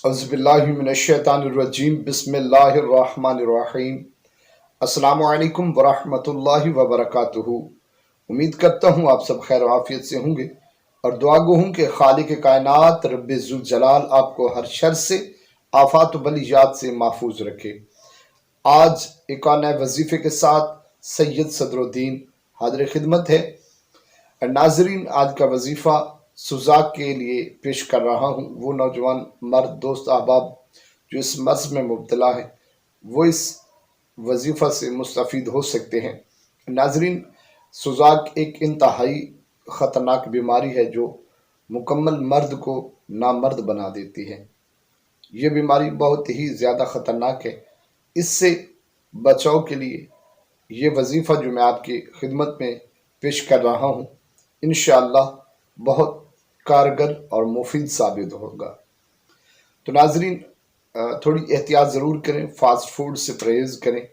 अज़बिल्लाहिमिनश्शैतानिर्रजीम बिस्मिल्लाहिर्रहमानिर्रहीम। अस्सलामु अलैकुम वरहमतुल्लाहि वबरकातुहू। उम्मीद करता हूँ आप सब खैर आफियत से होंगे और दुआ गो हूँ कि खालिक कायनात रब्बे ज़ुल जलाल आपको हर शर से, आफात व बलियात से महफूज रखे। आज एक और नए वजीफ़े के साथ सैयद सदरुद्दीन हाज़िर खिदमत है। नाजरीन, आज का वजीफ़ा सुजाक के लिए पेश कर रहा हूँ। वो नौजवान मर्द दोस्त अहबाब जो इस मर्ज में मुब्तला है वो इस वजीफ़ा से मुस्तफ़ीद हो सकते हैं। नाजरीन, सुजाक एक इंतहाई ख़तरनाक बीमारी है जो मुकम्मल मर्द को नामर्द बना देती है। ये बीमारी बहुत ही ज़्यादा ख़तरनाक है। इससे बचाव के लिए ये वजीफ़ा जो मैं आपकी खिदमत में पेश कर रहा हूँ इंशाअल्लाह बहुत कारगर और मुफीद साबित होगा। तो नाजरीन, थोड़ी एहतियात ज़रूर करें, फास्ट फूड से परहेज़ करें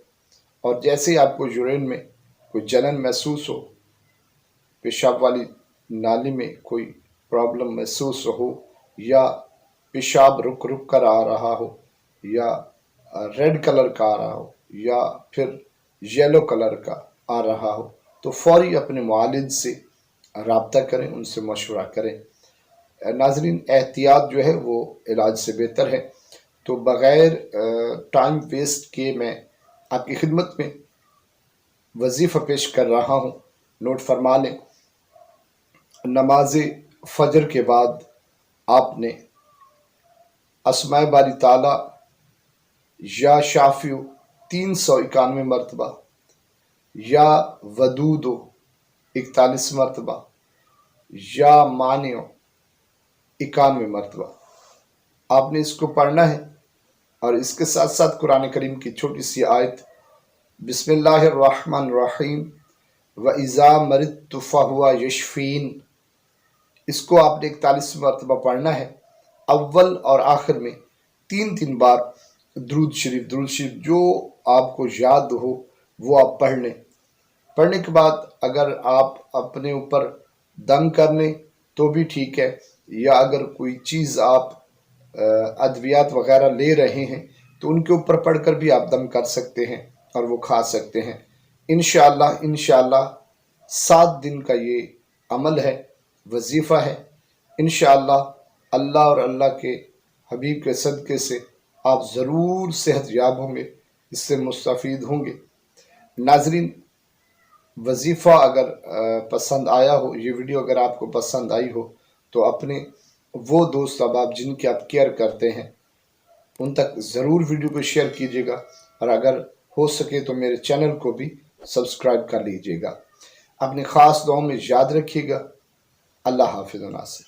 और जैसे ही आपको यूरिन में कोई जलन महसूस हो, पेशाब वाली नाली में कोई प्रॉब्लम महसूस हो या पेशाब रुक रुक कर आ रहा हो या रेड कलर का आ रहा हो या फिर येलो कलर का आ रहा हो तो फौरी अपने मुआलिज से राब्ता करें, उनसे मशवरा करें। नाजरीन, एहतियात जो है वो इलाज से बेहतर है। तो बग़ैर टाइम वेस्ट किए मैं आपकी खिदमत में वजीफ़ा पेश कर रहा हूँ। नोट फरमा लें। नमाज फजर के बाद आपने अस्माए बारी ताला या शाफियो 391 मरतबा या वदूदो 41 मरतबा या मानियो 91 मरतबा आपने इसको पढ़ना है। और इसके साथ साथ कुरान करीम की छोटी सी आयत बिस्मिल्लाहिर्रहमानिर्रहीम व इज़ा मरिदतु फहुवा यशफीन, इसको आपने 41 मरतबा पढ़ना है। अव्वल और आखिर में 3 बार दुरूद शरीफ जो आपको याद हो वो आप पढ़ लें। पढ़ने के बाद अगर आप अपने ऊपर दम कर लें तो भी ठीक है, या अगर कोई चीज़ आप अद्वियात वगैरह ले रहे हैं तो उनके ऊपर पढ़कर भी आप दम कर सकते हैं और वो खा सकते हैं। इंशाअल्लाह 7 दिन का ये अमल है, वजीफ़ा है। इंशाअल्लाह अल्लाह और अल्लाह के हबीब के सदक़े से आप ज़रूर सेहत याब होंगे, इससे मुस्तफ़ीद होंगे। नाजरीन, वजीफ़ा अगर पसंद आया हो, ये वीडियो अगर आपको पसंद आई हो तो अपने वो दोस्त अहबाब जिनकी आप केयर करते हैं उन तक ज़रूर वीडियो को शेयर कीजिएगा और अगर हो सके तो मेरे चैनल को भी सब्सक्राइब कर लीजिएगा। अपनी ख़ास दुआओं में याद रखिएगा। अल्लाह हाफ़िज़ नासिर।